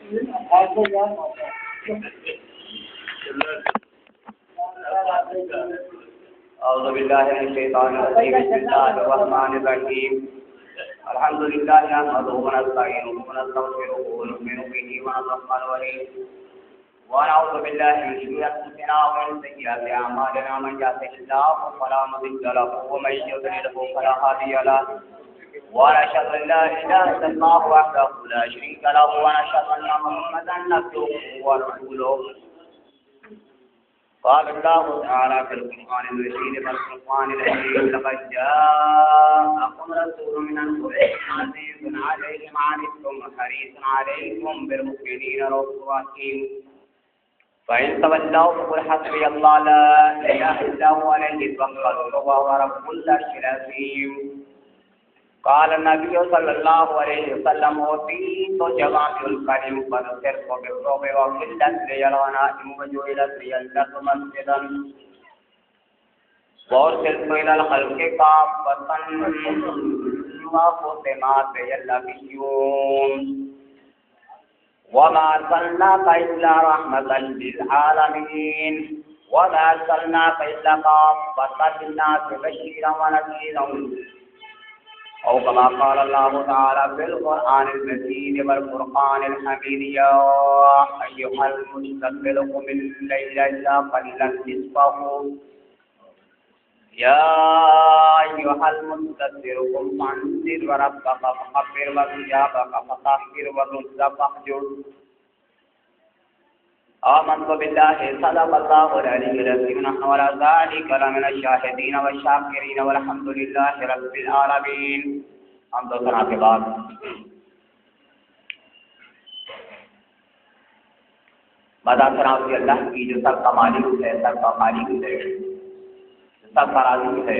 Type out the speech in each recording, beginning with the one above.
أعوذ بالله من الشيطان الرجيم بسم الله الرحمن الرحيم الحمد لله نحمده ونستعينه ونستغفره ونؤمن به ونتوكل عليه ونعوذ بالله من شرور أنفسنا ومن سيئات أعمالنا من يهده الله فلا مضل له ومن يضلل فلا هادي له ونشهد أن لا إله إلا الله وحده لا شريك له ونشهد أن محمدا عبده ورسوله قال الله تعالى في القرآن المجيد والفرقان الحميد لقد جاءكم رسول من أنفسكم عزيز عليه ما عنتم حريص عليكم بالمؤمنين رؤوف رحيم فإن تولوا فقل حسبي الله لا إله إلا هو عليه توكلت وهو رب العرش العظيم قال النبي صلى الله عليه وسلم أوتيت جوامع الكلم فذكرت بالرعب وقلت لي الغنائم وجعلت لي الأرض مسجدا وأرسلت إلى الخلق كافة وختمت بي النبيون وما أرسلناك إلا رحمة للعالمين وما أرسلناك إلا كافة للناس بشيرا ونذيرا أو كما قال الله تعالى في القرآن المجيد والفرقان الحميد يا أيها المزمل قم الليل إلا قليلا نصفه يا أيها المدثر قم فأنذر وربك فكبر وثيابك فطهر والرجز فاهجر آمنت بالله صدق الله العلي العظيم نحن على ذلك لمن الشاهدين والشاكرين والحمد لله رب العالمين حمد و ثنا کے بعد مدح ثنا اس اللہ کی جو سب کا مالک ہے سب کا خالق ہے سب کا رازق ہے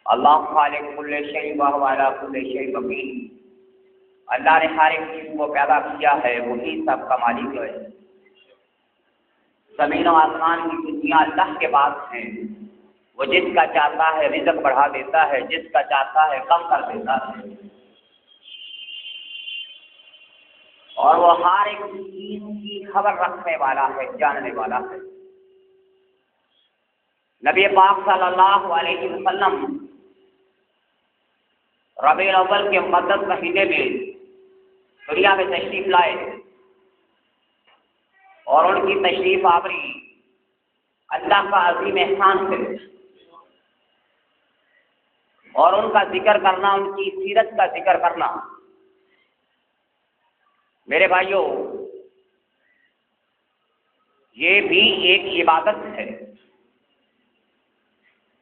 اللہ خالق کل شیء وهو على كل شيء وكيل اللہ نے ہر ایک چیز کو پیدا کیا ہے وہی سب کا مالک ہے زمین و آسمان کی دنیا اللہ کے پاس ہیں وہ جس کا چاہتا ہے رزق بڑھا دیتا ہے جس کا چاہتا ہے کم کر دیتا ہے اور وہ ہر ایک چیز کی خبر رکھنے والا ہے جاننے والا ہے نبی پاک صلی اللہ علیہ وسلم ربیع الاول کے مقدس مہینے میں دنیا میں تشریف لائے اور ان کی تشریف آوری اللہ کا عظیم احسان ہے اور ان کا ذکر کرنا ان کی سیرت کا ذکر کرنا میرے بھائیوں یہ بھی ایک عبادت ہے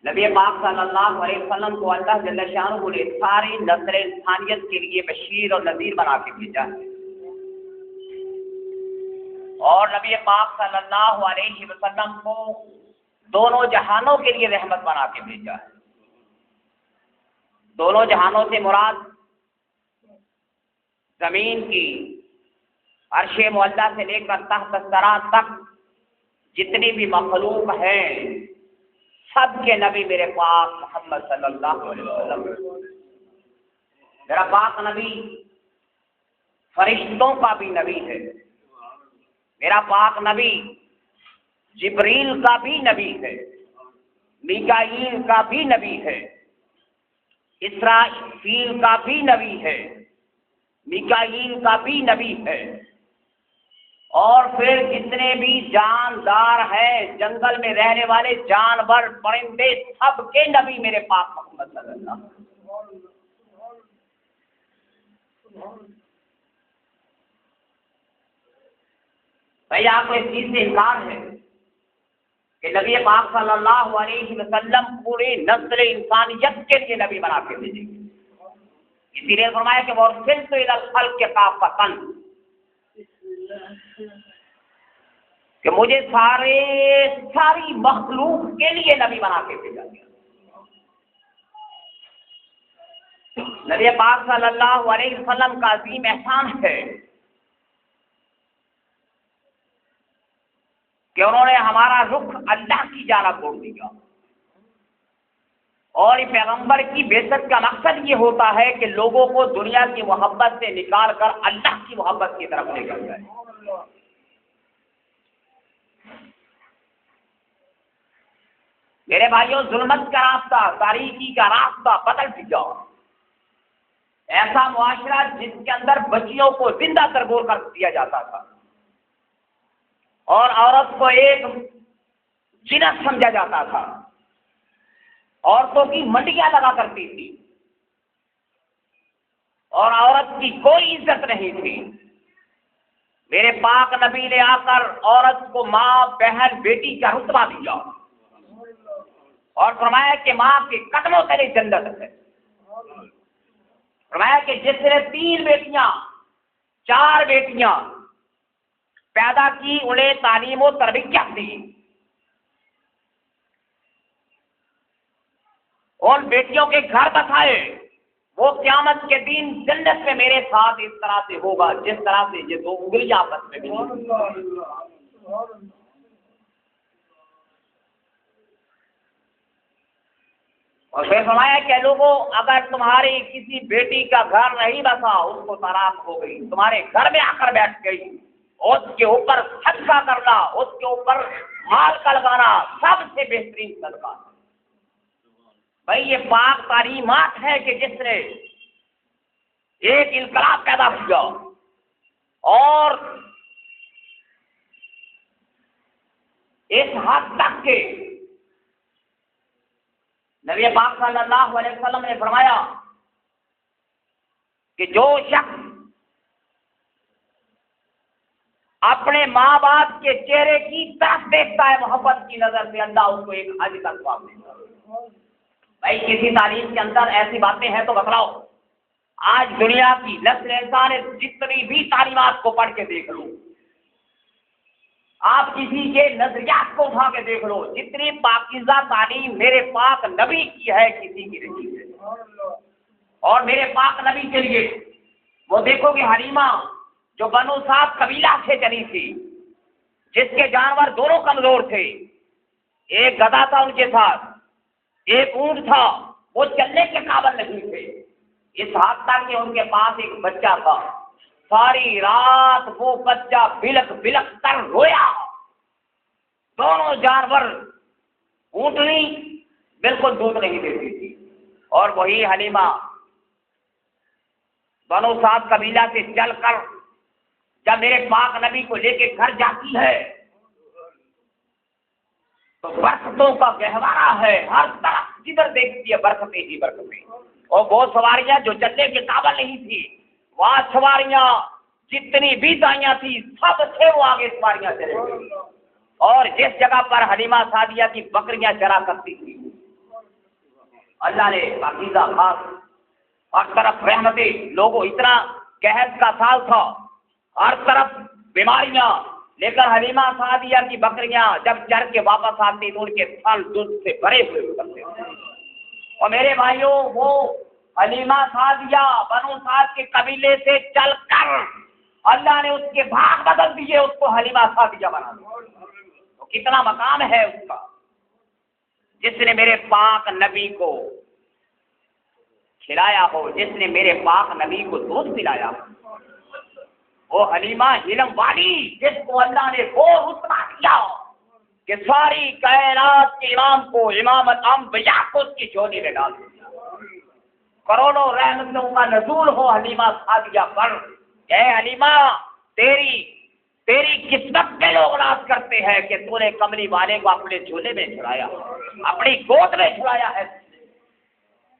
نبی پاک صلی اللہ علیہ وسلم کو اللہ جل شانہ نے ساری نسل انسانیت کے لیے بشیر اور نذیر بنا کے بھیجا ہے اور نبی پاک صلی اللہ علیہ وسلم کو دونوں جہانوں کے لیے رحمت بنا کے بھیجا ہے دونوں جہانوں سے مراد زمین کی عرش معلیٰ سے لے کر تحت الثری تک جتنی بھی مخلوق ہیں سب کے نبی میرے پاک محمد صلی اللہ علیہ وسلم میرا پاک نبی فرشتوں کا بھی نبی ہے میرا پاک نبی جبریل کا بھی نبی ہے میکائیل کا بھی نبی ہے اسرافیل کا بھی نبی ہے میکائیل کا بھی نبی ہے اور پھر جتنے بھی جاندار ہیں جنگل میں رہنے والے جانور پرندے سب کے نبی میرے پاک محمد صلی اللہ علیہ وسلم بھائی آپ کو اس چیز سے انکار ہے کہ نبی پاک صلی اللہ علیہ وسلم پورے نسل انسانیت کے لیے نبی بنا کے بھیجیں گے اسی لیے فرمایا کہ وَأُرْسِلْتُ إِلَى الْخَلْقِ كَافَّةً کہ مجھے ساری مخلوق کے لیے نبی بنا کے بھیجا گیا نبی پاک صلی اللہ علیہ وسلم کا عظیم احسان ہے کہ انہوں نے ہمارا رخ اللہ کی جانب موڑ دیا اور پیغمبر کی بعثت کا مقصد یہ ہوتا ہے کہ لوگوں کو دنیا کی محبت سے نکال کر اللہ کی محبت کی طرف لے کر جائے۔ میرے بھائیوں، ظلمت کا راستہ، تاریکی کا راستہ بدل دیا۔ ایسا معاشرہ جس کے اندر بچیوں کو زندہ تربور کر دیا جاتا تھا اور عورت کو ایک جنس سمجھا جاتا تھا، عورتوں کی منڈیاں لگا کرتی تھی اور عورت کی کوئی عزت نہیں تھی۔ میرے پاک نبی نے آ کر عورت کو ماں، بہن، بیٹی کا رتبہ دیا اور فرمایا کہ ماں کے قدموں تلے جنت ہے۔ فرمایا کہ جس نے 3 بیٹیاں، 4 بیٹیاں پیدا کی، انہیں تعلیم و تربیت دی، اور بیٹیوں کے گھر بسائے، وہ قیامت کے دن جنت میں میرے ساتھ اس طرح سے ہوگا جس طرح سے یہ 2 انگلیاں آپس میں ملی۔ اور پھر فرمایا کہ لوگوں، اگر تمہاری کسی بیٹی کا گھر نہیں بسا، اس کو طلاق ہو گئی، تمہارے گھر میں آ کر بیٹھ گئی، اس کے اوپر صدقہ کرنا، اس کے اوپر مال کا لگانا سب سے بہترین صدقہ۔ بھائی یہ پاک تعلیمات ہے کہ جس نے ایک انقلاب پیدا کیا اور اس حد تک کہ نبی پاک صلی اللہ علیہ وسلم نے فرمایا کہ جو شخص اپنے ماں باپ کے چہرے کی طرف دیکھتا ہے محبت کی نظر سے، اللہ اس کو ایک حج کا ثواب دیتا ہے۔ بھائی کسی تعلیم کے اندر ایسی باتیں ہیں تو بتلاؤ۔ آج دنیا کی نسل انسان جتنی بھی تعلیمات کو پڑھ کے دیکھ لو، آپ کسی کے نظریات کو اٹھا کے دیکھ لو، جتنی پاکیزہ تعلیم میرے پاک نبی کی ہے کسی کی نہیں ہے۔ اور میرے پاک نبی کے لیے وہ دیکھو کہ حلیمہ جو بنو سعد قبیلہ سے چلی تھی، جس کے جانور دونوں کمزور تھے، ایک گدھا تھا ان کے ساتھ، ایک اونٹ تھا، وہ چلنے کے قابل نہیں تھے، اس حد تک کہ ان کے پاس ایک بچہ تھا، ساری رات وہ بچہ بلک بلک کر رویا۔ دونوں جانور، اونٹنی بالکل دودھ نہیں دیتی تھی، اور وہی حلیمہ بنو سعد قبیلہ سے چل کر جب میرے پاک نبی کو لے کے گھر جاتی ہے تو برکتوں کا گہوارہ ہے، ہر طرف جدھر دیکھتی ہے برکتیں ہی برکتیں، اور وہ سواریاں جو چلنے کے قابل نہیں تھی، وہاں سواریاں جتنی بھی دائیاں تھی سب سے وہ آگے سواریاں چلے گئی، اور جس جگہ پر حلیمہ سعدیہ کی بکریاں چرا کرتی تھی، اللہ نے پاکیزہ خاص ہر طرف رحمتیں، لوگوں اتنا قحط کا سال تھا، ہر طرف بیماریاں، لیکن حلیمہ سعدیہ کی بکریاں جب چر کے واپس آتی تو ان کے تھن دودھ سے بھرے ہوئے اترتے تھے۔ اور میرے بھائیوں، وہ حلیمہ سعدیہ بنو سعد کے قبیلے سے چل کر اللہ نے اس کے بھاگ بدل دیے، اس کو حلیمہ سعدیہ بنا دیا۔ تو کتنا مقام ہے اس کا، جس نے میرے پاک نبی کو کھلایا ہو، جس نے میرے پاک نبی کو دودھ پلایا ہو، وہ حلیمہ علم والی جس کو اللہ نے وہ رتبہ دیا کہ ساری کائنات کے امام کو، امامت انبیاء کو اس کی جھولی میں ڈال دیا۔ کروڑوں رحمتوں کا نزول ہو حلیمہ سعدیہ پر۔ اے حلیمہ، تیری قسمت پہ لوگ راز کرتے ہیں کہ تو نے کملی والے کو اپنے جھولے میں چھڑایا، اپنی گود میں چھڑایا ہے۔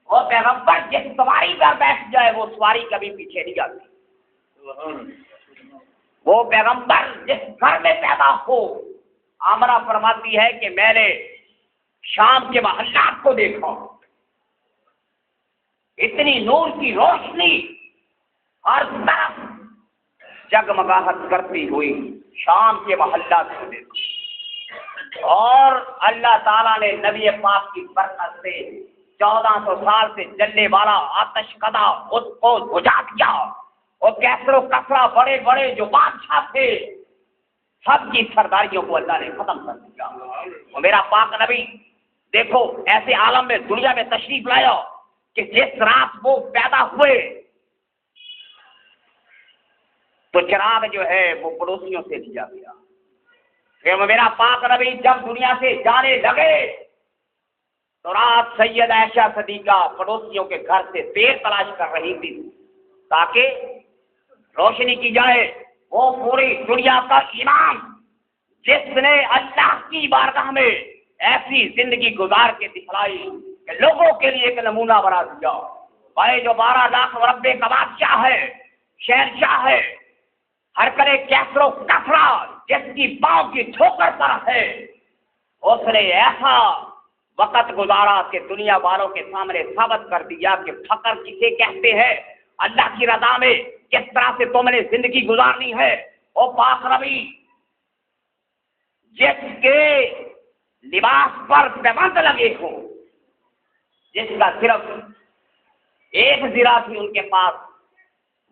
وہ پیغمبر جس سواری پر بیٹھ جائے وہ سواری کبھی پیچھے نہیں جاتی۔ وہ پیغمبر جس گھر میں پیدا ہو، آمرہ فرماتی ہے کہ میں نے شام کے محلات کو دیکھا، اتنی نور کی روشنی ہر طرف جگمگاہٹ کرتی ہوئی شام کے محلات کو دیکھا، اور اللہ تعالیٰ نے نبی پاک کی برکت سے 1400 سال سے جلنے والا آتش کدا اس کو بجھا دیا، اور کیسر و کسرا بڑے بڑے جو بادشاہ تھے سب کی سرداریوں کو اللہ نے ختم کر دیا۔ اور میرا پاک نبی دیکھو ایسے عالم میں دنیا میں تشریف لایا کہ جس رات وہ پیدا ہوئے تو چراغ جو ہے وہ پڑوسیوں سے لیا گیا. پھر میرا پاک نبی جب دنیا سے جانے لگے تو رات سید عائشہ صدیقہ پڑوسیوں کے گھر سے تیل تلاش کر رہی تھی تاکہ روشنی کی جائے. وہ پوری دنیا کا امام جس نے اللہ کی بارگاہ میں ایسی زندگی گزار کے دکھلائی کہ لوگوں کے لیے ایک نمونہ بنا دیا. بھائی جو 12 لاکھ مربع کا بادشاہ ہے، شہنشاہ ہے، ہر کرے کیسر و کثرا جس کی پاؤں کی ٹھوکر پر ہے، اس نے ایسا وقت گزارا کہ دنیا والوں کے سامنے ثابت کر دیا کہ فقر کسے کہتے ہیں، اللہ کی رضا میں کس طرح سے تم نے زندگی گزارنی ہے. او پاک نبی جس کے لباس پر پیبند لگے ہوں، جس کا صرف ایک زرہ تھی ان کے پاس،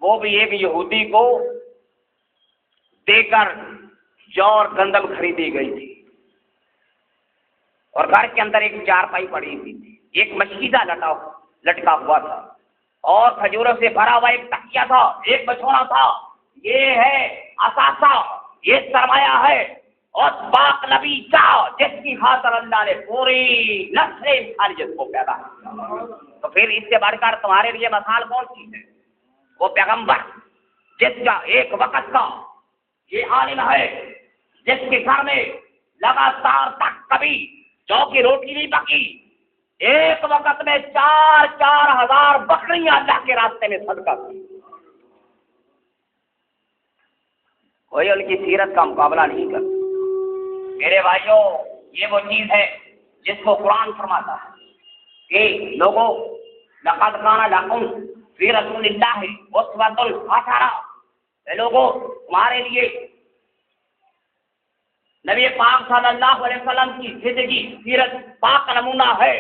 وہ بھی ایک یہودی کو دے کر جو اور گندم خریدی گئی تھی، اور گھر کے اندر ایک چارپائی پڑی ہوئی تھی، ایک مشکیزہ لٹکا ہوا تھا، اور کھجوروں سے بھرا ہوا ایک تکیہ تھا، ایک بچھونا تھا. یہ ہے اثاثہ، یہ سرمایہ ہے. اور پاک نبی چاہ جس کی خاطر اللہ نے پوری نسل انسانیت کو پیدا کیا. تو پھر اس سے بڑھ کر تمہارے لیے مثال کون سی ہے؟ وہ پیغمبر جس کا ایک وقت کا یہ عالم ہے، جس کے گھر میں لگاتار تک کبھی جو کی روٹی نہیں پکی، ایک وقت میں 4,000 بکریاں اللہ کے راستے میں صدقہ کی. کوئی ان کی سیرت کا مقابلہ نہیں کرتا. میرے بھائیوں، یہ وہ چیز ہے جس کو قرآن فرماتا ہے کہ لوگوں لقد کان لکم فی رسول اللہ اسوۃ حسنہ. لوگوں تمہارے لیے نبی پاک صلی اللہ علیہ وسلم کی زندگی سیرت پاک نمونہ ہے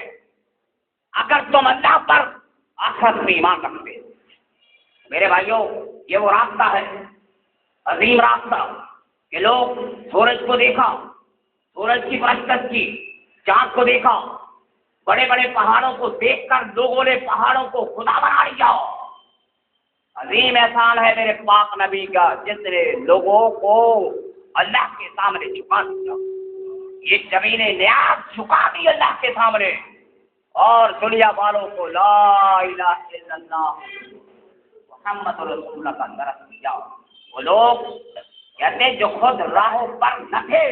اگر تم اللہ پر آخرت میں ایمان رکھتے. میرے بھائیوں، یہ وہ راستہ ہے، عظیم راستہ کہ لوگ سورج کو دیکھا، سورج کی پرستش کی، چاند کو دیکھا، بڑے بڑے پہاڑوں کو دیکھ کر لوگوں نے پہاڑوں کو خدا بنا لیا. عظیم احسان ہے میرے پاک نبی کا جس نے لوگوں کو اللہ کے سامنے جھکا دیا. یہ زمین نیاز جھکا دی اللہ کے سامنے، اور دنیا والوں کو لا الہ الا اللہ محمد رسول اللہ کا درس دیا. وہ لوگ کہتے ہیں جو خود راہوں پر نہ تھے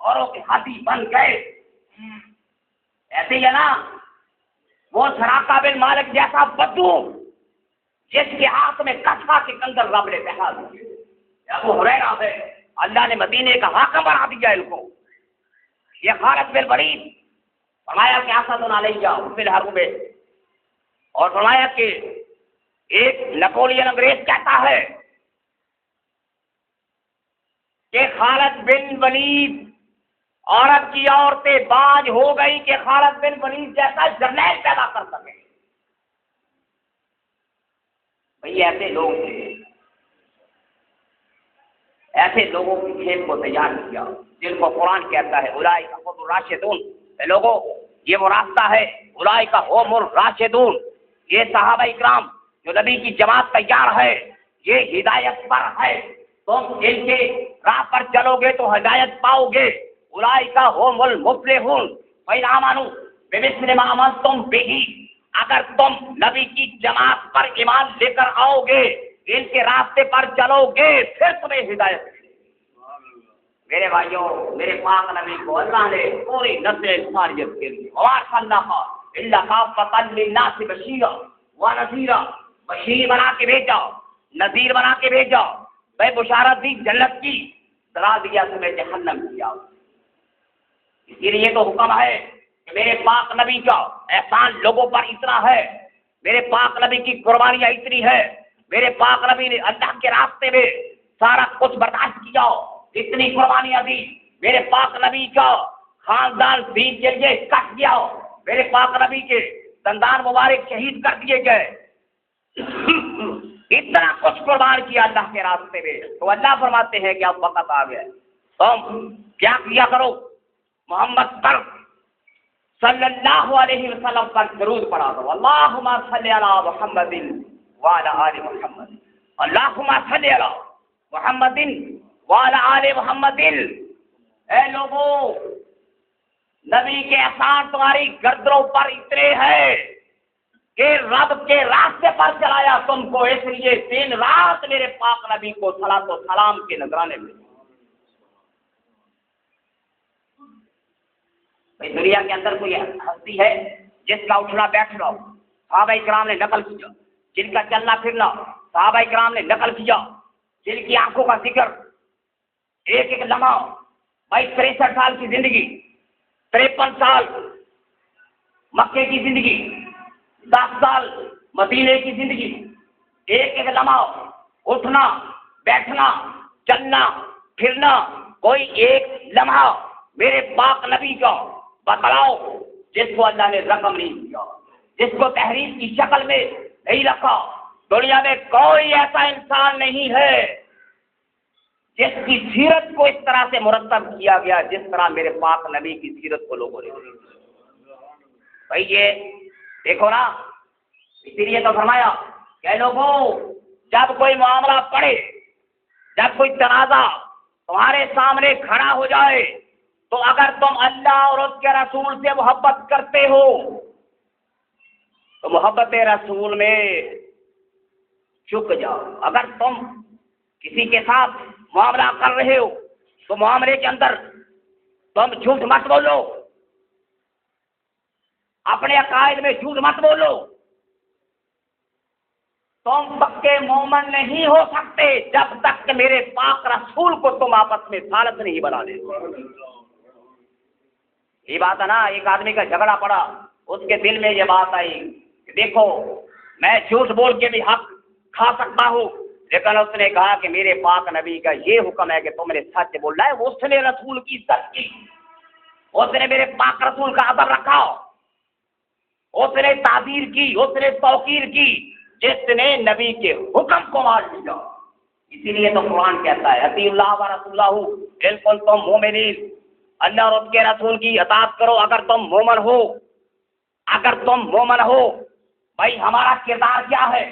اوروں کے ہاتھی بن گئے. ایسے ہی ہے نا وہ سراقہ بن مالک جیسا بدو جس کے ہاتھ میں کسبہ کے کنگر رب نے پہنا دیے. ابو ہریرہ ہے، اللہ نے مدینے کا حاکم بنا دیا ان کو. یہ خالد بن ولید فرمایا کہ اسد علیہ فی الحرب، اور فرمایا کہ ایک نپولین انگریز کہتا ہے کہ خالد بن ولید عورت کی عورتیں باز ہو گئی کہ خالد بن ولید جیسا جرنیل پیدا کر سکے. بھئی ایسے لوگ تھے، ایسے لوگوں کی کھیپ کو تیار کیا جن کو قرآن کہتا ہے اولئک هم الراشدون. لوگوں یہ وہ راستہ ہے، اولئک هم الراشدون. یہ صحابہ اکرام جو نبی کی جماعت تیار ہے، یہ ہدایت پر ہے. تم ان کے راہ پر چلو گے تو ہدایت پاؤ گے. اولئک هم المفلحون فإن آمنوا بمثل ما آمنتم به. اگر تم نبی کی جماعت پر ایمان لے کر آؤ گے، ان کے راستے پر چلو گے، پھر تمہیں ہدایت. میرے بھائیوں، میرے پاک نبی کو اللہ نے پوری نسل انسانیت کے لیے بشیرا ونذیرا، بشیر بنا کے بھیجا، نذیر بنا کے بھیجا، بے بشارت دی جنت کی، ڈرا دیا تمہیں جہنم کیا. اسی لیے تو حکم ہے کہ میرے پاک نبی کا احسان لوگوں پر اتنا ہے، میرے پاک نبی کی قربانیاں اتنی ہے، میرے پاک نبی نے اللہ کے راستے میں سارا کچھ برداشت کیا، اتنی قربانیاں دی. میرے پاک نبی کا خاندان دین کے لیے کٹ گیا، میرے پاک نبی کے دندان مبارک شہید کر دیے گئے. اتنا کچھ قربان کیا اللہ کے راستے میں. تو اللہ فرماتے ہیں کہ اب وقت آ گیا، تم کیا کیا کرو؟ محمد پر صلی اللہ علیہ وسلم پر درود پڑھا دو. اللہم صلی علی محمد وعلی آل محمد. اللہم صلی علی محمد وعلی آل محمد. اے لوگوں، نبی کے احسان تمہاری گردنوں پر اترے ہیں کہ رب کے راستے پر چلایا تم کو، اس لیے دن رات میرے پاک نبی کو صلاۃ و سلام کے نذرانے میں. دنیا کے اندر کوئی ہستی ہے جس کا اٹھنا بیٹھنا صحابہ کرام نے نقل کیا، جن کا چلنا پھرنا صحابہ کرام نے نقل کیا، جن کی آنکھوں کا ذکر ایک ایک لمحہ. بھائی 63 سال کی زندگی، 53 سال مکے کی زندگی، 10 سال مدینے کی زندگی، ایک ایک لمحہ اٹھنا بیٹھنا چلنا پھرنا، کوئی ایک لمحہ میرے پاک نبی کا بتلاؤ جس کو اللہ نے رقم نہیں دیا، جس کو تحریر کی شکل میں نہیں رکھا. دنیا میں کوئی ایسا انسان نہیں ہے جس کی سیرت کو اس طرح سے مرتب کیا گیا جس طرح میرے پاک نبی کی سیرت کو لوگوں نے. بھائی یہ دیکھو نا، اسی لیے تو فرمایا کہ لوگوں جب کوئی معاملہ پڑے، جب کوئی تنازع تمہارے سامنے کھڑا ہو جائے تو اگر تم اللہ اور اس کے رسول سے محبت کرتے ہو تو محبت رسول میں جھک جاؤ. اگر تم کسی کے ساتھ معاملہ کر رہے ہو تو معاملے کے اندر تم جھوٹ مت بولو، اپنے عقائد میں جھوٹ مت بولو. تم پکے مومن نہیں ہو سکتے جب تک کہ میرے پاک رسول کو تم آپس میں ثالث نہیں بنا دے. یہ بات ہے نا، ایک آدمی کا جھگڑا پڑا، اس کے دل میں یہ بات آئی کہ دیکھو میں جھوٹ بول کے بھی حق کھا سکتا ہوں، لیکن اس نے کہا کہ میرے پاک نبی کا یہ حکم ہے کہ تم نے سچ بولنا ہے. اس نے رسول کی عزت کی، اس نے میرے پاک رسول کا ادب رکھا، اس نے تعبیر کی، اس نے توقیر کی، جس نے نبی کے حکم کو مان لیا. اسی لیے تو قرآن کہتا ہے اطیعوا اللہ و رسولہ ان کنتم مؤمنین. اللہ اور اس کے رسول کی اطاعت کرو اگر تم مومن ہو. اگر تم مومن ہو. بھائی ہمارا کردار کیا ہے؟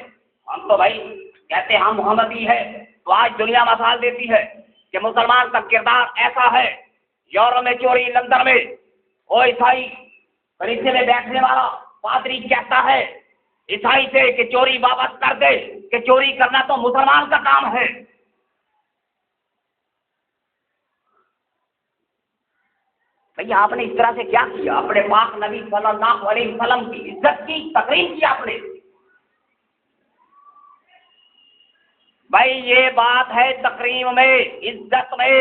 ہم تو بھائی کہتے ہیں ہم محمدی ہے، تو آج دنیا مثال دیتی ہے کہ مسلمان کا کردار ایسا ہے. یورپ میں چوری، لندن میں وہ عیسائی کلیسے میں بیٹھنے والا پادری کہتا ہے عیسائی سے کہ چوری واپس کر دے، کہ چوری کرنا تو مسلمان کا کام ہے. بھئی آپ نے اس طرح سے کیا کیا؟ اپنے پاک نبی صلی اللہ علیہ وسلم کی عزت کی، تقریم کی آپ نے. بھائی یہ بات ہے تقریم میں، عزت میں،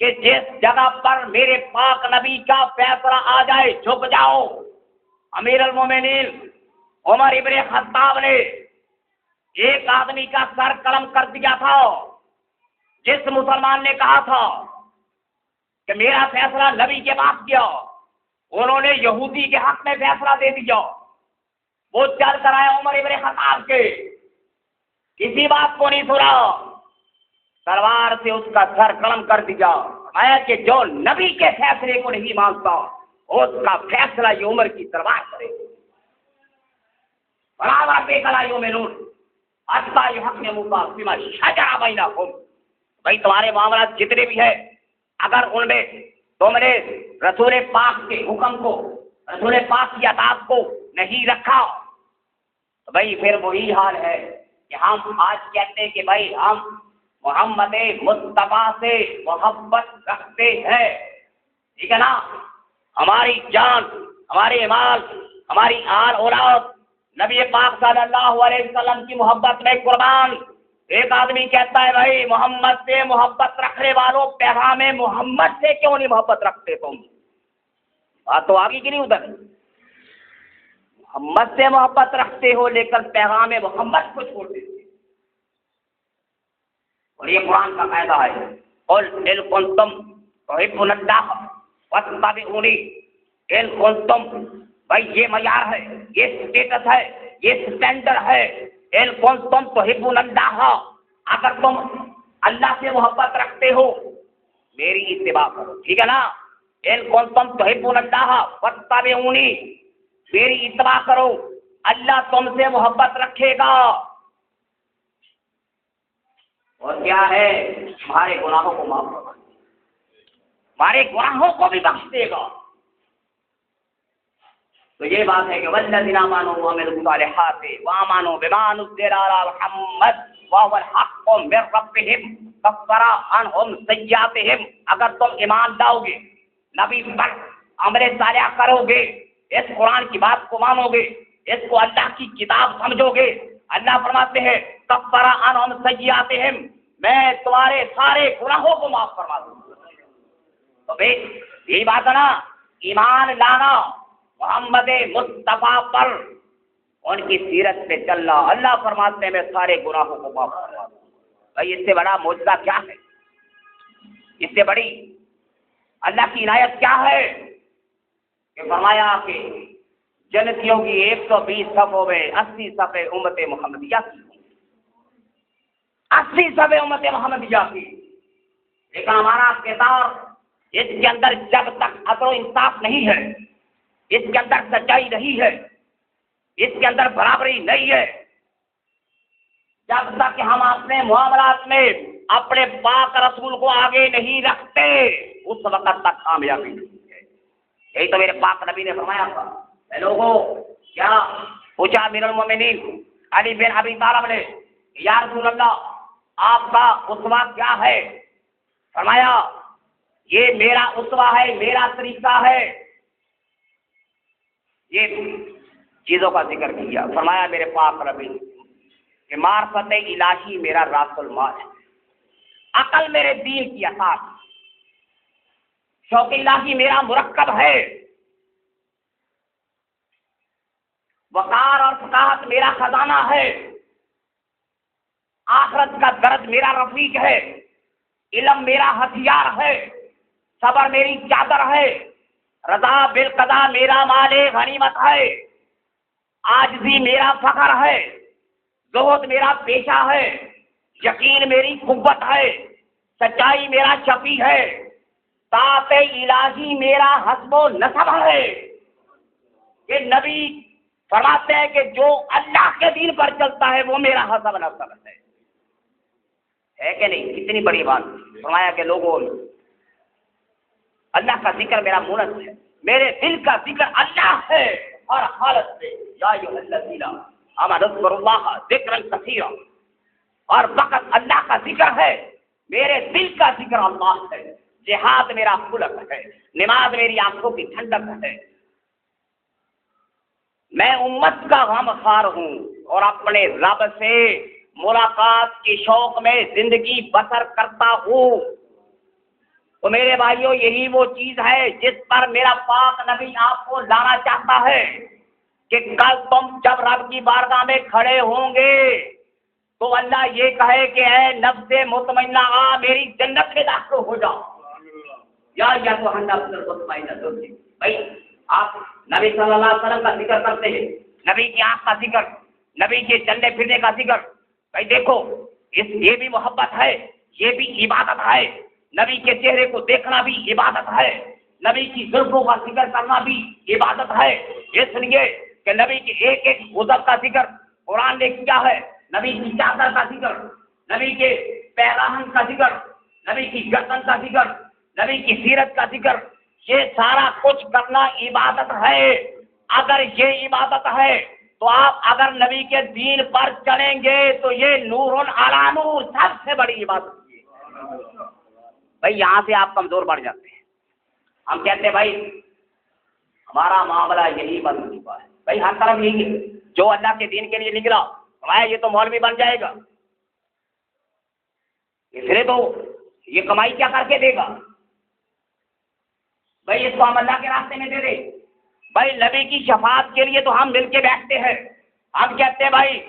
کہ جس جگہ پر میرے پاک نبی کا فیصلہ آ جائے جھک جاؤ. امیر المومنین عمر ابن خطاب نے ایک آدمی کا سر قلم کر دیا تھا جس مسلمان نے کہا تھا کہ میرا فیصلہ نبی کے پاس کیا. انہوں نے یہودی کے حق میں فیصلہ دے دیا. وہ چل کر آئے عمر ابن خطاب کے، کسی بات کو نہیں سنا، تلوار سے اس کا سر قلم کر دیا. آیا کہ جو نبی کے فیصلے کو نہیں مانتا اس کا فیصلہ یہ عمر کی تلوار کرے. برابر بے کلا یومنون حتی یحکموک فیما شجر بینہم. بھائی تمہارے معاملات جتنے بھی ہیں اگر ان میں تم نے رسول پاک کے حکم کو، رسول پاک کی اطاعت کو نہیں رکھا تو بھائی پھر وہی حال ہے کہ ہم آج کہتے ہیں کہ بھائی ہم محمد مصطفیٰ سے محبت رکھتے ہیں، ٹھیک ہے نا. ہماری جان، ہمارے مال، ہماری آل اولاد نبی پاک صلی اللہ علیہ وسلم کی محبت میں قربان. ایک آدمی کہتا ہے بھائی محمد سے محبت رکھنے والوں پیغام محمد سے کیوں نہیں محبت رکھتے تم؟ بات تو آگے کی نہیں ادھر. محمد سے محبت رکھتے ہو لیکن پیغام محمد کو چھوڑ دیتے. اور یہ قرآن کا قاعدہ ہے قل ان کنتم تحبون اللہ فاتبعونی ان کنتم. بھائی یہ معیار ہے، یہ اسٹیٹس ہے، یہ اسٹینڈرڈ ہے. ان کنتم تحبون اللہ، اگر تم اللہ سے محبت رکھتے ہو میری اتباع کرو، ٹھیک ہے نا. ان کنتم تحبون اللہ فاتبعونی، میری اتباع کرو، اللہ تم سے محبت رکھے گا، اور کیا ہے ہمارے گناہوں کو معاف کرے گا، ہمارے گناہوں کو بھی بخش دے گا۔ تو یہ بات ہے کہ والذین آمنوا وعملوا الصالحات وآمنوا بما نزل علی محمد وهو الحق من ربهم کفر عنہم سیئاتہم، اگر تم ایمان لاؤ گے، نبی پر عمل صالح کرو گے، اس قرآن کی بات کو مانو گے، اس کو اللہ کی کتاب سمجھو گے، اللہ فرماتے ہیں کفر عنہم سیئاتہم، میں تمہارے سارے گناہوں کو معاف فرما دوں گا۔ تو بھائی یہی بات ہے نا، ایمان لانا محمد مصطفیٰ پر، ان کی سیرت پہ چلنا، اللہ فرماتے ہیں میں سارے گناہوں کو معاف کروا دوں۔ بھائی اس سے بڑا معجزہ کیا ہے؟ اس سے بڑی اللہ کی عنایت کیا ہے کہ فرمایا کہ جنتیوں کی 120 صفوں میں 80 صفحے امت محمدیہ کی، 80 صفحے امت محمدیہ کی، لیکن ہمارا کردار اس کے اندر جب تک عدل و انصاف نہیں ہے، اس کے اندر سچائی نہیں ہے، اس کے اندر برابری نہیں ہے، جب تک ہم اپنے معاملات میں اپنے پاک رسول کو آگے نہیں رکھتے، اس وقت تک کامیابی نہیں ہے۔ یہی تو میرے پاک نبی نے فرمایا تھا، اے لوگوں، کیا پوچھا امیر المومنین علی بن ابی طالب نے، یا رسول اللہ آپ کا اسوہ کیا ہے؟ فرمایا یہ میرا اسوہ ہے، میرا طریقہ ہے، یہ چیزوں کا ذکر کیا۔ فرمایا میرے پاک نبی کہ معرفت الہی میرا راس المال ہے، عقل میرے دین کی اساس، شوق الہی میرا مرکب ہے، وقار اور فقاہت میرا خزانہ ہے، آخرت کا درد میرا رفیق ہے، علم میرا ہتھیار ہے، صبر میری چادر ہے، رضا بالقضا میرا مال غنیمت ہے، عاجزی میرا فخر ہے، زہد میرا پیشہ ہے، یقین میری قوت ہے، سچائی میرا شفیع ہے، طاعت الہی میرا حسب و نسب ہے۔ یہ نبی فرماتے ہیں کہ جو اللہ کے دین پر چلتا ہے وہ میرا حسب نسب ہے کہ نہیں؟ کتنی بڑی بات فرمایا کہ لوگوں، اللہ کا ذکر میرا مونس ہے، میرے دل کا ذکر اللہ ہے ہر حالت میں، یا ایھا الذین آمنوا اذکروا اللہ ذکرا کثیرا، اور فقط اللہ کا ذکر ہے، میرے دل کا ذکر اللہ ہے، جہاد میرا خلق ہے، نماز میری آنکھوں کی ٹھنڈک ہے، میں امت کا غم خوار ہوں اور اپنے رب سے ملاقات کے شوق میں زندگی بسر کرتا ہوں۔ تو میرے بھائیوں، یہی وہ چیز ہے جس پر میرا پاک نبی آپ کو لانا چاہتا ہے کہ کل تم جب رب کی بارگاہ میں کھڑے ہوں گے تو اللہ یہ کہے کہ اے نفس مطمئنہ آ میری جنت میں داخل ہو جاؤ، یا تو النفس المطمئنہ۔ بھائی آپ نبی صلی اللہ علیہ وسلم کا ذکر کرتے ہیں، نبی کی آنکھ کا ذکر، نبی کے چلنے پھرنے کا ذکر، بھائی دیکھو یہ بھی محبت ہے، یہ بھی عبادت ہے، نبی کے چہرے کو دیکھنا بھی عبادت ہے، نبی کی زلفوں کا ذکر کرنا بھی عبادت ہے، اس لیے کہ نبی کے ایک ایک عضو کا ذکر قرآن نے کیا ہے، نبی کی چادر کا ذکر، نبی کے پیراہن کا ذکر، نبی کی گردن کا ذکر، نبی کی سیرت کا ذکر، یہ سارا کچھ کرنا عبادت ہے۔ اگر یہ عبادت ہے تو آپ اگر نبی کے دین پر چلیں گے تو یہ نور علی نور، سب سے بڑی عبادت ہے۔ بھائی یہاں سے آپ کمزور بڑھ جاتے ہیں، ہم کہتے ہیں بھائی ہمارا معاملہ یہی بن چکا ہے، بھائی ہر طرف یہی ہے، جو اللہ کے دین کے لیے نکلا ہمارا یہ تو مولوی بن جائے گا، اس لیے تو یہ کمائی کیا کر کے دے گا، بھائی اس کو ہم اللہ کے راستے میں دے دیں۔ بھائی نبی کی شفاعت کے لیے تو ہم مل کے بیٹھتے ہیں، ہم کہتے ہیں بھائی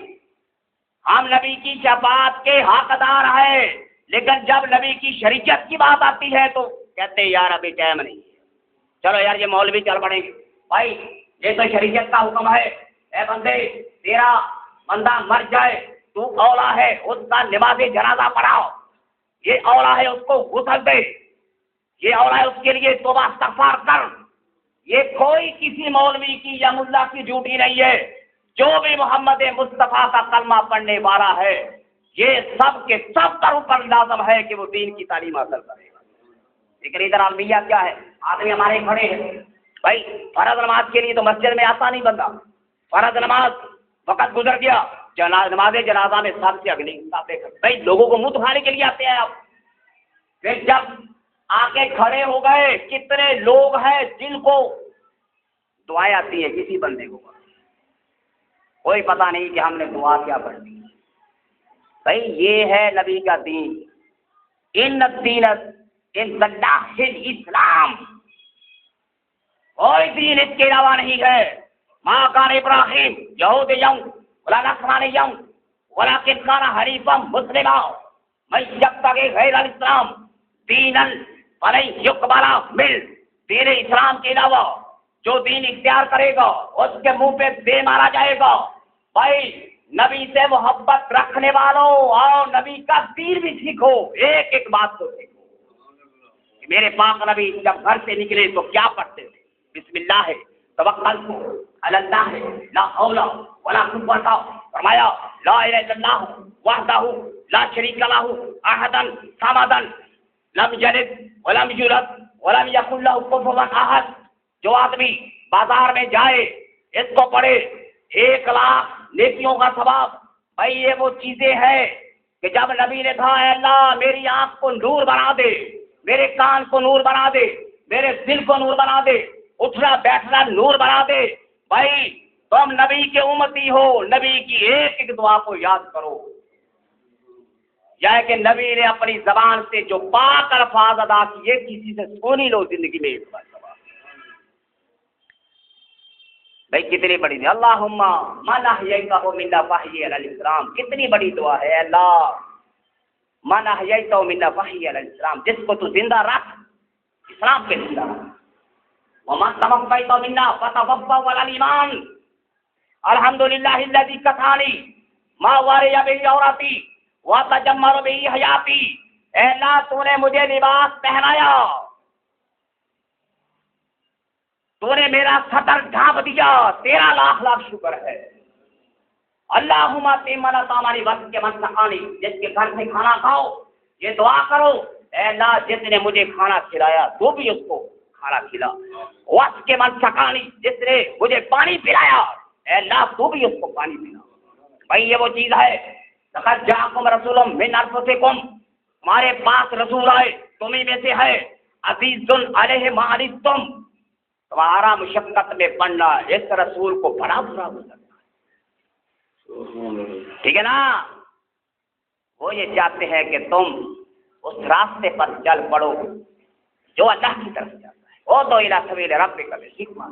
ہم نبی کی شفاعت کے حقدار ہیں، لیکن جب نبی کی شریعت کی بات آتی ہے تو کہتے ہیں یار ابھی ٹائم نہیں، چلو یار یہ مولوی چل پڑیں گے، بھائی یہ تو شریعت کا حکم ہے، اے بندے تیرا بندہ مر جائے تو اولا ہے اس کا نماز جنازہ پڑھاؤ، یہ اولا ہے اس کو غسل دے، یہ اولا اس کے لیے توبہ استغفار کر. یہ کوئی کسی مولوی کی یا ملا کی ڈیوٹی نہیں ہے. جو بھی محمد مصطفیٰ کا کلمہ پڑھنے والا ہے یہ سب کے سب پر اوپر لازم ہے کہ وہ دین کی تعلیم حاصل کرے گا. لیکن ادھر المیہ کیا ہے؟ آدمی ہمارے کھڑے ہیں بھائی فرض نماز کے لیے تو مسجد میں آتا نہیں بندہ. فرض نماز وقت گزر گیا, نماز جنازہ میں سب سے اگلی بھائی لوگوں کو منہ دکھانے کے لیے آتے ہیں آپ. پھر جب آگے کھڑے ہو گئے کتنے لوگ ہیں جن کو دعائیں آتی ہیں کسی بندے کو کوئی پتہ نہیں کہ ہم نے دعا کیا پڑھی. بھائی یہ ہے نبی کا دین. ان الدین عند اللہ الاسلام, کوئی دین اس کے علاوہ نہیں ہے. ما کان ابراہیم یہودیًا ولا نصرانیًا ولکن کان حنیفا مسلما من یبتغی غیر الاسلام دینا فلن یقبل منہ. دین اسلام کے علاوہ جو دین اختیار کرے گا اس کے منہ پہ دے مارا جائے گا. بھائی نبی سے محبت رکھنے والوں اور نبی کا دین بھی سیکھو. ایک ایک بات کو سیکھو. میرے پاک نبی جب گھر سے نکلے تو کیا پڑھتے تھے؟ بسم اللہ ہے توکلت علی اللہ لا حول ولا قوت. فرمایا لا الہ الا اللہ وحدہ لا شریک لہ احد صمد لم یلد ولم یولد ولم یکن لہ کفوا احد. جو آدمی بازار میں جائے اس کو پڑھے 1,00,000 نیکیوں کا ثواب. بھائی یہ وہ چیزیں ہیں کہ جب نبی نے کہا اے اللہ میری آنکھ کو نور بنا دے, میرے کان کو نور بنا دے, میرے دل کو نور بنا دے, اٹھنا بیٹھنا نور بنا دے. بھائی تم نبی کے امتی ہو, نبی کی ایک ایک دعا کو یاد کرو. یا کہ نبی نے اپنی زبان سے جو پاک الفاظ ادا کیے کسی سے سونی لو زندگی میں ایک بار. بھائی کتنی بڑی دعا. اللہم من احییتہ منا فاحیہ علی الاسلام. کتنی بڑی دعا ہے. اللہ من احییتہ منا فاحیہ علی الاسلام, جس کو تو زندہ رکھ اسلام پہ زندہ رکھ. ومن توفیتہ منا فتوفہ علی الایمان. الحمدللہ الذی کفانی ما واری بہ عورتی وتجمر بہ حیاتی. اے اللہ تو نے مجھے لباس پہنایا, تو نے میرا سطر ڈھانپ دیا, تیرا لاکھ لاکھ شکر ہے. اللہم تیمن تامانی وقت کے من سخانی, جس کے گھر سے کھانا کھاؤ یہ دعا کرو اے اللہ جس نے مجھے کھانا کھلایا تو بھی اس کو کھانا کھلا. وقت کے من سخانی, جس نے مجھے پانی پلایا اے اللہ تو بھی اس کو پانی پلا. بھائی یہ وہ چیز ہے. لقد جاءکم رسول من انفسکم, ہمارے پاس رسول آئے تمہیں میں سے ہے. عزیز علیہ ما عنتم, تمہارا مشقت میں پڑنا اس رسول کو بڑا برا گزرتا ہے. ٹھیک ہے نا. وہ یہ چاہتے ہیں کہ تم اس راستے پر چل پڑو جو اللہ کی طرف جاتا ہے. وہ تو الی سبیل ربک بالحکمہ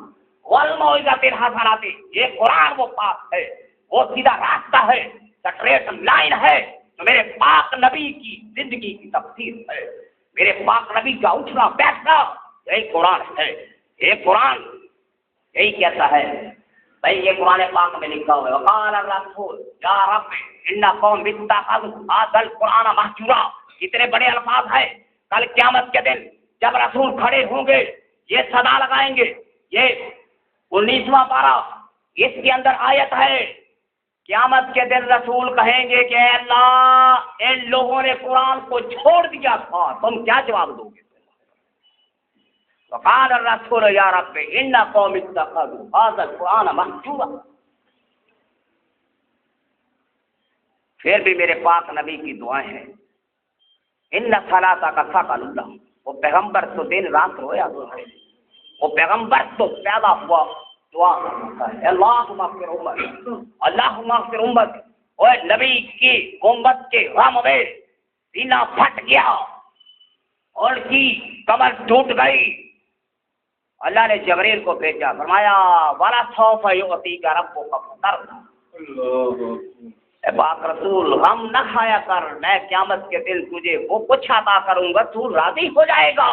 والموعظۃ الحسنۃ. یہ قرآن وہ پاک ہے, وہ سیدھا راستہ ہے, سٹریٹ لائن ہے جو میرے پاک نبی کی زندگی کی تفسیر ہے. میرے پاک نبی کا اٹھنا بیٹھنا یہی قرآن ہے. یہ قرآن یہی کہتا ہے. بھائی یہ قرآن پاک میں لکھا ہوا ہے وقال الرسول یا رب ان قوم اتخذوا هذا القرآن مہجورا. کتنے بڑے الفاظ ہیں. کل قیامت کے دن جب رسول کھڑے ہوں گے یہ صدا لگائیں گے. یہ 19واں پارہ اس کے اندر آیت ہے. قیامت کے دن رسول کہیں گے کہ اے اللہ ان لوگوں نے قرآن کو چھوڑ دیا تھا, تم کیا جواب دو گے؟ وقال الرسول یا رب ان قوم اتخذوا هذا القرآن مہجورا. پھر بھی میرے پاک نبی کی دعائیں ہیں. ان صلاتک ثقل لهم. وہ پیغمبر تو دن رات رویا کرتا ہے. وہ پیغمبر تو پیدا ہوا دعا کرتا ہے اللہم اغفر امتی اللہم اغفر امتی. اور نبی کی امت کے غم میں سینہ پھٹ گیا, ان کی کمر ٹوٹ گئی. اللہ نے جبریل کو بھیجا, فرمایا وَلَا سَوْفَ يُعْطِيكَ رَبُّكَ فَتَرْضَىٰ. اے پاک رسول غم نہ کھایا کر, میں قیامت کے دن تجھے وہ کچھ عطا کروں گا تو راضی ہو جائے گا.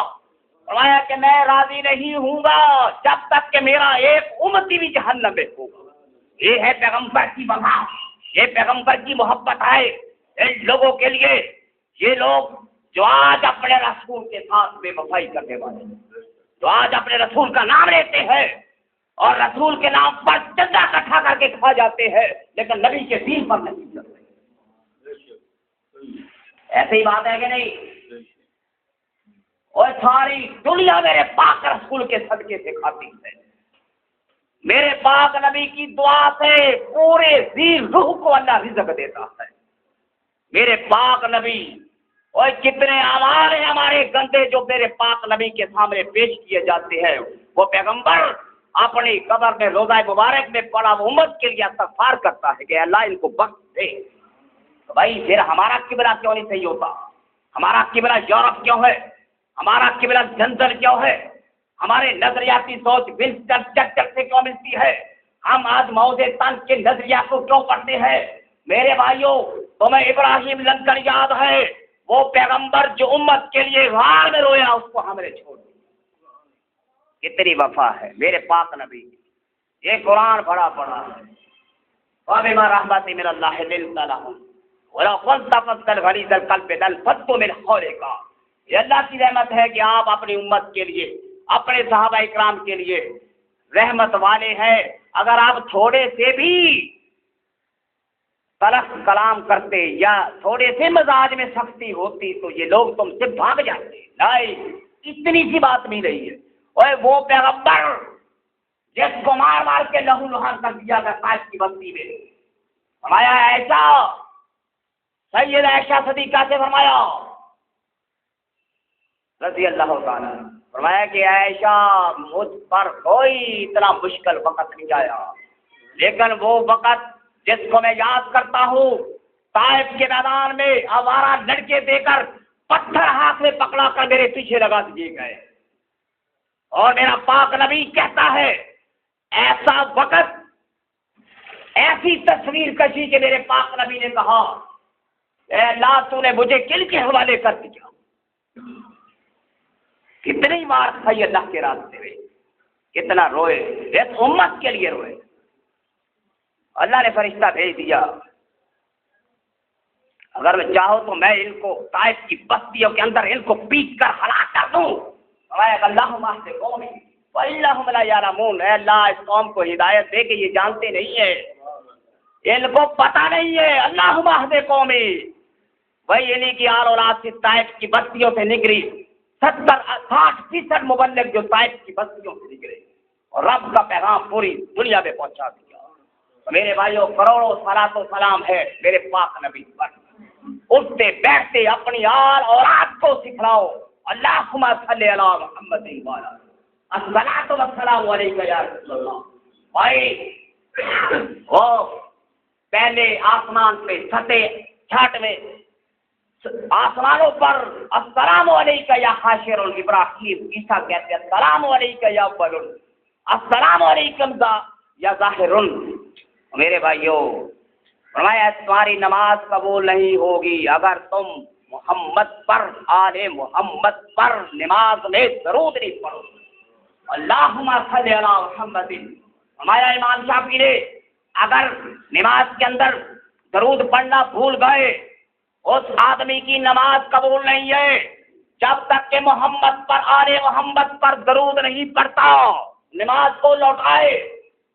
فرمایا کہ میں راضی نہیں ہوں گا جب تک کہ میرا ایک امتی بھی جہنم میں ہوگا. یہ ہے پیغمبر کی وفا, یہ پیغمبر کی محبت ہے ان لوگوں کے لیے. یہ لوگ جو آج اپنے رسول کے ساتھ بے وفائی کرنے والے، جو آج اپنے رسول کا نام لیتے ہیں اور رسول کے نام پر چندہ اکٹھا کر کے کھا جاتے ہیں، لیکن نبی کے دین پر نہیں چلتے۔ ایسی بات ہے کہ نہیں؟ اور ساری دنیا میرے پاک رسول کے صدقے سے کھاتی ہے، میرے پاک نبی کی دعا سے پورے ذی روح کو اللہ رزق دیتا ہے۔ میرے پاک نبی، اور کتنے اعمال ہیں ہمارے گندے جو میرے پاک نبی کے سامنے پیش کیے جاتے ہیں۔ وہ پیغمبر اپنی قبر میں روزہ مبارک میں پڑا وہ امت کے لیے استغفار کرتا ہے کہ اللہ ان کو بخش دے۔ تو بھائی پھر ہمارا قبلہ کیوں نہیں صحیح ہوتا؟ ہمارا قبلہ یورپ کیوں ہے؟ ہمارا قبلہ لندن کیوں ہے؟ ہمارے نظریاتی سوچ ونسٹن چرچل سے کیوں ملتی ہے؟ ہم آج موضع تن کے نظریات کو کیوں پڑھتے ہیں؟ میرے بھائیوں، تمہیں ابراہیم لنکن یاد ہے؟ وہ پیغمبر جو امت کے لیے غار میں رویا، اس کو ہم نے چھوڑ دیا۔ کتنی وفا ہے میرے پاک نبی کی۔ یہ قرآن بڑا ہے، وَبِمَا رَحْمَةٍ مِّنَ اللَّهِ لِنتَ لَهُمْ وَلَوْ كُنتَ فَظًّا غَلِيظَ الْقَلْبِ لَانفَضُّوا مِنْ حَوْلِكَ۔ یہ اللہ کی رحمت ہے کہ آپ اپنی امت کے لیے، اپنے صحابہ اکرام کے لیے رحمت والے ہیں۔ اگر آپ تھوڑے سے بھی تلخ کلام کرتے یا تھوڑے سے مزاج میں سختی ہوتی تو یہ لوگ تم سے بھاگ جاتے۔ نہیں، اتنی سی بات نہیں رہی ہے۔ اور وہ پیغمبر جس کو مار مار کے لہو لہان کر دیا گیا طائف کی بستی میں، فرمایا ایسا سید عائشہ صدیقہ سے فرمایا رضی اللہ تعالیٰ، فرمایا کہ عائشہ مجھ پر کوئی اتنا مشکل وقت نہیں آیا، لیکن وہ وقت جس کو میں یاد کرتا ہوں، طائف کے میدان میں آوارہ لڑکے دے کر پتھر ہاتھ میں پکڑا کر میرے پیچھے لگا دیے گئے، اور میرا پاک نبی کہتا ہے ایسا وقت، ایسی تصویر کشی کہ میرے پاک نبی نے کہا اے اللہ تو نے مجھے کل کے حوالے کر دیا۔ کتنی بار کھائی اللہ کے راستے میں، کتنا روئے، اس امت کے لیے روئے۔ اللہ نے فرشتہ بھیج دیا، اگر میں چاہوں تو میں ان کو طائف کی بستیوں کے اندر ان کو پیٹ کر ہلاک کر دوں۔ اللہم اہد قومی وَإِنَّهُمْ لَا يَعْلَمُونَ، اے اللہ اس قوم کو ہدایت دے کہ یہ جانتے نہیں ہیں، ان کو پتہ نہیں ہے۔ اللہم اہد قومی، وہی انہی کی آل اولاد سے طائف کی بستیوں سے نکلی، 70-60% مبلغ جو طائف کی بستیوں سے نکلے اور رب کا پیغام پوری دنیا میں پہنچا دیا۔ میرے بھائیوں، کروڑوں صلاۃ و سلام ہے میرے پاک نبی پر۔ اٹھتے بیٹھتے اپنی آل اولاد کو سکھلاؤ، اللہم صلی علی محمد وعلی الصلاۃ والسلام علیک یا رسول اللہ۔ بھائی وہ پہلے آسمان پہ سطح چھٹ میں آسمانوں پر السلام علیک یا حاشر ابراہیم، عیسیٰ کہتے ہیں السلام علیک یا اول، السلام علیکم یا ظاہر۔ میرے بھائیوں، فرمایا تمہاری نماز قبول نہیں ہوگی اگر تم محمد پر، آل محمد پر نماز میں درود نہیں پڑھو۔ اللہم صلی علی محمد۔ فرمایا امام شافعی نے اگر نماز کے اندر درود پڑھنا بھول گئے، اس آدمی کی نماز قبول نہیں ہے جب تک کہ محمد پر، آل محمد پر درود نہیں پڑھتا۔ نماز کو لوٹائے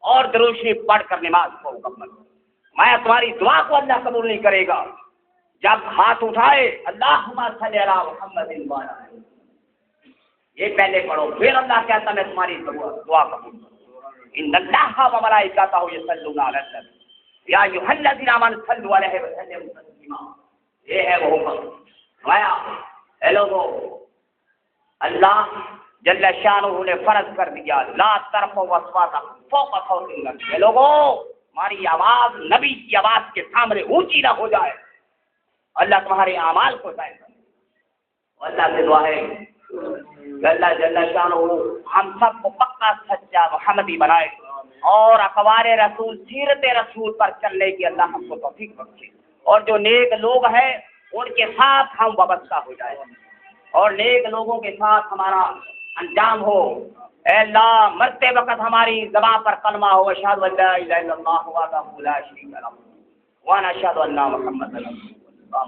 اور درود شریف پڑھ کر نماز کو مکمل۔ میں تمہاری دعا کو اللہ قبول نہیں کرے گا جب ہاتھ اٹھائے اللہم صلی علی محمد وعلی، یہ پہلے پڑھو، پھر اللہ کہتا میں تمہاری دعا قبول کروں۔ ان اللہ و ملائکتہ یصلون علی النبی یا ایھا الذین آمنوا صلوا علیہ وسلموا تسلیما۔ یہ ہے وہ حکم۔ فرمایا اے لوگوں، اللہ جل شانہ نے فرض کر دیا لا ترفعوا اصواتکم فوق صوت النبی۔ اے لوگوں، ہماری آواز نبی کی آواز کے سامنے اونچی نہ ہو جائے۔ اللہ تمہارے اعمال کو ظاہر کرے۔ اللہ سے دعا ہے کہ اللہ جل شانہ ہم سب کو پکا سچا محمدی بنائے اور اقوال رسول، سیرت رسول پر چلنے کی اللہ ہم کو توفیق بخشے، اور جو نیک لوگ ہیں ان کے ساتھ ہم وابستہ ہو جائیں اور نیک لوگوں کے ساتھ ہمارا انجام ہو۔ اے اللہ مرتے وقت ہماری زبان پر کلمہ ہو اشہد ان لا الہ الا اللہ وحدہ لا شریک لہ وانا اشہد ان محمد رسول اللہ۔